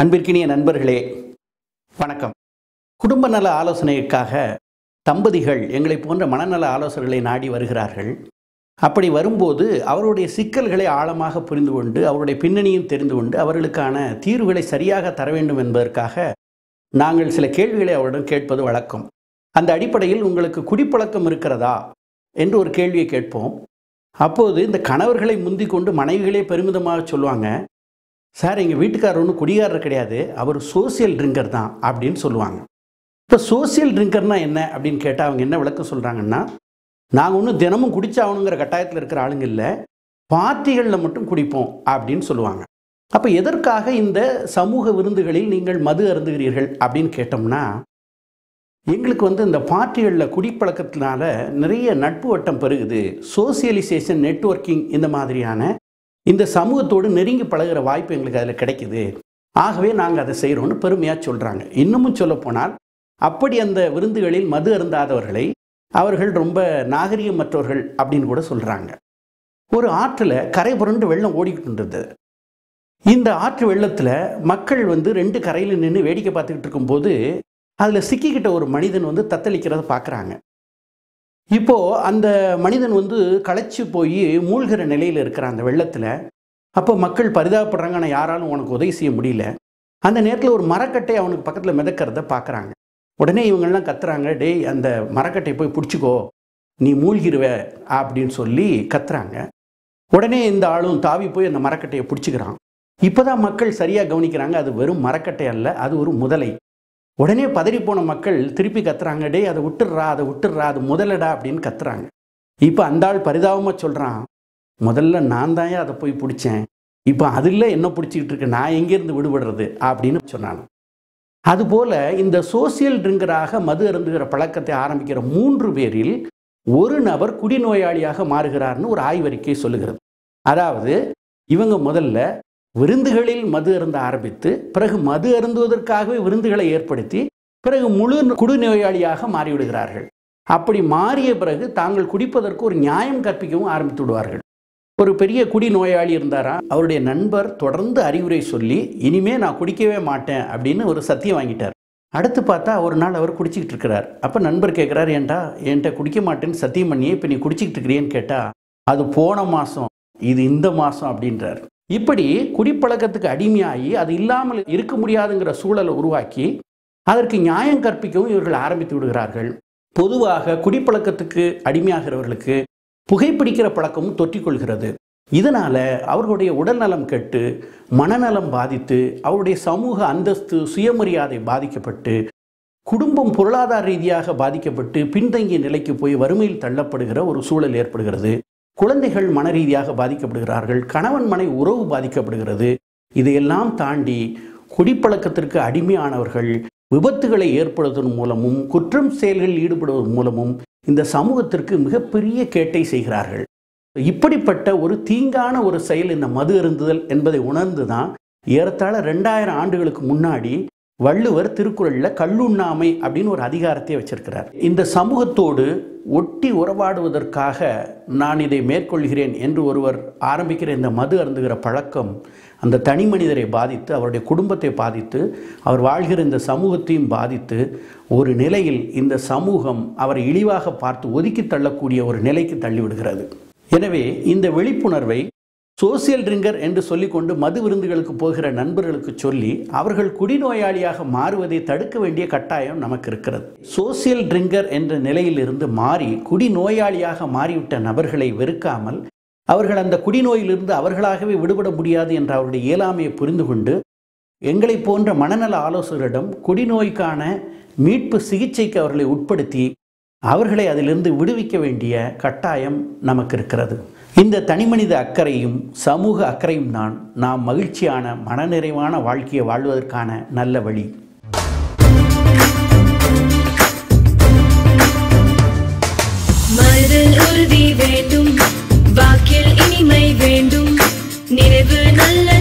அன்பிற்கினிய நண்பர்களே வணக்கம். குடும்ப நல ஆலோசனைக்காக தம்பதிகள் எங்களை போன்ற மனநல ஆலோசகர்களை நாடி வருகிறார்கள். அப்படி வரும்போது அவருடைய சிக்கல்களை ஆழமாக புரிந்து கொண்டு அவருடைய பின்னணியும் தெரிந்து கொண்டு அவர்களுக்கான தீர்வுகளை சரியாக தர வேண்டும் என்பதற்காக நாங்கள் சில கேள்விகளை அவரிடம் கேட்பது வழக்கம். அந்த அடிப்படையில் உங்களுக்கு குடிப்பழக்கம் இருக்கிறதா என்று ஒரு கேள்வியை கேட்போம். அப்போது இந்த கணவர்களை முந்திக் கொண்டு மனைவிகளே பெருமிதமாக சொல்லுவாங்க, சார் எங்கள் வீட்டுக்காரர் ஒன்றும் குடிகாரர் கிடையாது, அவர் சோசியல் ட்ரிங்கர் தான் அப்படின்னு சொல்லுவாங்க. இப்போ சோசியல் ட்ரிங்கர்னால் என்ன அப்படின்னு கேட்டால் அவங்க என்ன விளக்கம் சொல்கிறாங்கன்னா, நாங்கள் ஒன்றும் தினமும் குடிச்சாகணுங்கிற கட்டாயத்தில் இருக்கிற ஆளுங்க இல்லை, பார்ட்டிகளில் மட்டும் குடிப்போம் அப்படின்னு சொல்லுவாங்க. அப்போ எதற்காக இந்த சமூக விருந்துகளில் நீங்கள் மது அருந்துகிறீர்கள் அப்படின்னு கேட்டோம்னா, எங்களுக்கு இந்த பார்ட்டிகளில் குடிப்பழக்கத்தினால நிறைய நட்பு வட்டம் பெருகுது, சோசியலைசேஷன் நெட்வொர்க்கிங் இந்த மாதிரியான இந்த சமூகத்தோடு நெருங்கி பழகிற வாய்ப்பு எங்களுக்கு அதில் கிடைக்குது, ஆகவே நாங்கள் அதை செய்கிறோன்னு பெருமையாக சொல்கிறாங்க. இன்னமும் சொல்லப்போனால் அப்படி அந்த விருந்துகளில் மது அருந்தாதவர்களை அவர்கள் ரொம்ப நாகரிகமற்றவர்கள் அப்படின்னு கூட சொல்கிறாங்க. ஒரு ஆற்றில் கரை புரண்டு வெள்ளம் ஓடிக்கிட்டு இருந்தது. இந்த ஆற்று வெள்ளத்தில் மக்கள் 2 கரையில் நின்று வேடிக்கை பார்த்துக்கிட்டு இருக்கும்போது அதில் சிக்கிக்கிட்ட ஒரு மனிதன் தத்தளிக்கிறத பார்க்குறாங்க. இப்போது அந்த மனிதன் களைச்சி போய் மூழ்கிற நிலையில் இருக்கிற அந்த வெள்ளத்தில். அப்போ மக்கள் பரிதாபப்படுறாங்க, ஆனால் யாராலும் உனக்கு உதவி செய்ய முடியல. அந்த நேரத்தில் ஒரு மரக்கட்டை அவனுக்கு பக்கத்தில் மிதக்கிறத பார்க்குறாங்க. உடனே இவங்கெல்லாம் கத்துறாங்க, டேய் அந்த மரக்கட்டை போய் பிடிச்சிக்கோ, நீ மூழ்கிடுவ அப்படின்னு சொல்லி கத்துறாங்க. உடனே இந்த ஆளும் தாவி போய் அந்த மரக்கட்டையை பிடிச்சிக்கிறான். இப்போ தான் மக்கள் சரியாக கவனிக்கிறாங்க, அது வெறும் மரக்கட்டை அல்ல, அது ஒரு முதலை. உடனே பதறிப்போன மக்கள் திருப்பி கத்துறாங்க, டே அதை விட்டுடுறா, அது முதலடா அப்படின்னு கத்துறாங்க. இப்போ அந்த ஆள் பரிதாபமாக சொல்கிறான், முதல்ல நான் தான் அதை போய் பிடிச்சேன், இப்போ அதில் என்ன பிடிச்சிக்கிட்டு இருக்கு, நான் எங்கேருந்து விடுபடுறது அப்படின்னு சொன்னான். அதுபோல் இந்த சோசியல் ட்ரிங்கராக மது அருந்துகிற பழக்கத்தை ஆரம்பிக்கிற 3 பேரில் ஒரு நபர் குடிநோயாளியாக மாறுகிறார்னு ஒரு ஆய்வறிக்கை சொல்லுகிறது. அதாவது இவங்க முதல்ல விருந்துகளில் மது அருந்த ஆரம்பித்து பிறகு மது அருந்துவதற்காகவே விருந்துகளை ஏற்படுத்தி பிறகு முழு குடிநோயாளியாக மாறிவிடுகிறார்கள். அப்படி மாறிய பிறகு தாங்கள் குடிப்பதற்கு ஒரு நியாயம் கற்பிக்கவும் ஆரம்பித்து விடுவார்கள். ஒரு பெரிய குடிநோயாளி இருந்தாராம், அவருடைய நண்பர் தொடர்ந்து அறிவுரை சொல்லி இனிமே நான் குடிக்கவே மாட்டேன் அப்படின்னு ஒரு சத்தியம் வாங்கிட்டார். அடுத்து பார்த்தா ஒரு நாள் அவர் குடிச்சிக்கிட்டு இருக்கிறார். அப்போ நண்பர் கேட்குறாரு, ஏன்டா என்கிட்ட குடிக்க மாட்டேன்னு சத்தியம் பண்ணியே இப்போ நீ குடிச்சிக்கிட்டு இருக்கிறியன்னு கேட்டால், அது போன மாதம், இது இந்த மாதம் அப்படின்றார். இப்படி குடிப்பழக்கத்துக்கு அடிமையாகி அது இல்லாமல் இருக்க முடியாதுங்கிற சூழலை உருவாக்கி அதற்கு நியாயம் கற்பிக்கவும் இவர்கள் ஆரம்பித்து விடுகிறார்கள். பொதுவாக குடிப்பழக்கத்துக்கு அடிமையாகிறவர்களுக்கு புகைப்பிடிக்கிற பழக்கமும் தொற்றிக்கொள்கிறது. இதனால் அவர்களுடைய உடல்நலம் கெட்டு மனநலம் பாதித்து அவருடைய சமூக அந்தஸ்து சுயமரியாதை பாதிக்கப்பட்டு குடும்பம் பொருளாதார ரீதியாக பாதிக்கப்பட்டு பின்தங்கிய நிலைக்கு போய் வறுமையில் தள்ளப்படுகிற ஒரு சூழல் ஏற்படுகிறது. குழந்தைகள் மன ரீதியாக பாதிக்கப்படுகிறார்கள், கணவன் மனைவி உறவு பாதிக்கப்படுகிறது. இதையெல்லாம் தாண்டி குடிப்பழக்கத்திற்கு அடிமையானவர்கள் விபத்துகளை ஏற்படுவதன் மூலமும் குற்றம் செயல்களில் ஈடுபடுவதன் மூலமும் இந்த சமூகத்திற்கு மிகப்பெரிய கேட்டை செய்கிறார்கள். இப்படிப்பட்ட ஒரு தீங்கான ஒரு செயல் இந்த மது அருந்துதல் என்பதை உணர்ந்து தான் ஏறத்தாழ 2000 ஆண்டுகளுக்கு முன்னாடி வள்ளுவர் திருக்குறளில் கள்ளுண்ணாமை அப்படின்னு ஒரு அதிகாரத்தை வச்சிருக்கிறார். இந்த சமூகத்தோடு ஒட்டி உறவாடுவதற்காக நான் இதை மேற்கொள்கிறேன் என்று ஒருவர் ஆரம்பிக்கிற இந்த மது அருந்துகிற பழக்கம் அந்த தனி மனிதரை பாதித்து அவருடைய குடும்பத்தை பாதித்து அவர் வாழ்கிற இந்த சமூகத்தையும் பாதித்து ஒரு நிலையில் இந்த சமூகம் அவரை இழிவாக பார்த்து ஒதுக்கி தள்ளக்கூடிய ஒரு நிலைக்கு தள்ளிவிடுகிறது. எனவே இந்த விழிப்புணர்வை சோசியல் ட்ரிங்கர் என்று சொல்லிக்கொண்டு மது விருந்துகளுக்கு போகிற நண்பர்களுக்கு சொல்லி அவர்கள் குடிநோயாளியாக மாறுவதை தடுக்க வேண்டிய கட்டாயம் நமக்கு இருக்கிறது. சோசியல் ட்ரிங்கர் என்ற நிலையிலிருந்து மாறி குடிநோயாளியாக மாறிவிட்ட நபர்களை வெறுக்காமல் அவர்கள் அந்த குடிநோயிலிருந்து அவர்களாகவே விடுபட முடியாது என்ற அவருடைய இயலாமையை புரிந்து கொண்டு எங்களை போன்ற மனநல ஆலோசகரிடம் குடிநோய்க்கான மீட்பு சிகிச்சைக்கு அவர்களை உட்படுத்தி அவர்களை அதிலிருந்து விடுவிக்க வேண்டிய கட்டாயம் நமக்கு இருக்கிறது. இந்த தனிமனித அக்கறையும் சமூக அக்கறையும் தான் நாம் மகிழ்ச்சியான மனநிறைவான வாழ்க்கையை வாழ்வதற்கான நல்ல வழி. மனதில் உறுதி வேண்டும், வாக்கில் இனிமை வேண்டும், நிறைவு நல்ல